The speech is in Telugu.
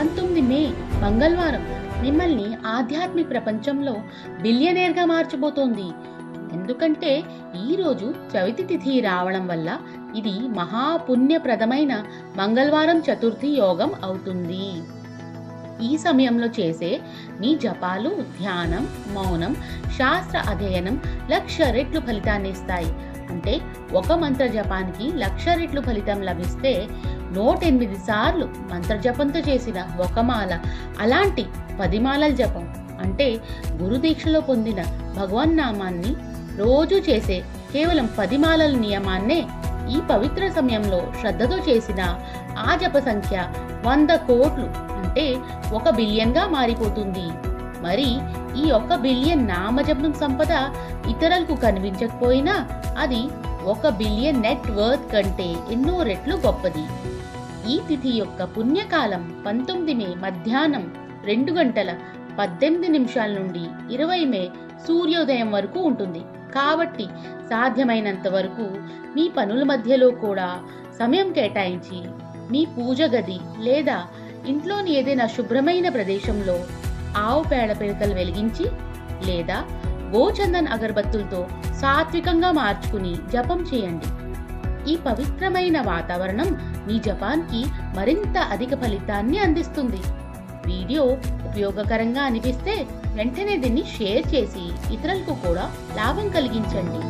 19 మే మంగళవారం మిమ్మల్ని ఆధ్యాత్మిక ప్రపంచంలో బిలియనేర్గా మార్చబోతోంది. ఎందుకంటే ఈరోజు చవితి తిథి రావడం వల్ల ఇది మహాపుణ్యప్రదమైన మంగళవారం చతుర్థి యోగం అవుతుంది. ఈ సమయంలో చేసే మీ జపాలు, ధ్యానం, మౌనం, శాస్త్ర అధ్యయనం 1,00,000 రెట్లు ఫలితాన్ని ఇస్తాయి. అంటే ఒక మంత్ర జపానికి 1,00,000 రెట్లు ఫలితం లభిస్తే 108 సార్లు మంత్ర జపంతో చేసిన ఒక మాల, అలాంటి 10 మాలల జపం అంటే గురు దీక్షలో పొందిన భగవన్నామాన్ని రోజు చేసే కేవలం 10 మాలల నియమాన్నే ఈ పవిత్ర సమయంలో శ్రద్ధతో చేసిన ఆ జప సంఖ్య 100 కోట్లు అంటే 1 బిలియన్గా మారిపోతుంది. మరి ఈ 1 బిలియన్ నామజపం సంపద ఇతరులకు కనిపించకపోయినా అది 1 బిలియన్ నెట్ వర్త్ కంటే ఎన్నో రెట్లు గొప్పది. ఈ తిథి యొక్క పుణ్యకాలం 19 మే మధ్యాహ్నం 2:18 నుండి 20 మే సూర్యోదయం వరకు ఉంటుంది. కాబట్టి సాధ్యమైనంత వరకు మీ పనుల మధ్యలో కూడా సమయం కేటాయించి మీ పూజ గది లేదా ఇంట్లోని ఏదైనా శుభ్రమైన ప్రదేశంలో ఆవు పేడ పిడకలు వెలిగించి లేదా గోచందన్ అగరబత్తులతో సాత్వికంగా మార్చుకుని జపం చేయండి. ఈ పవిత్రమైన వాతావరణం మీ జపానికి మరింత అధిక ఫలితాన్ని అందిస్తుంది. వీడియో ఉపయోగకరంగా అనిపిస్తే వెంటనే దీన్ని షేర్ చేసి ఇతరులకు కూడా లాభం కలిగించండి.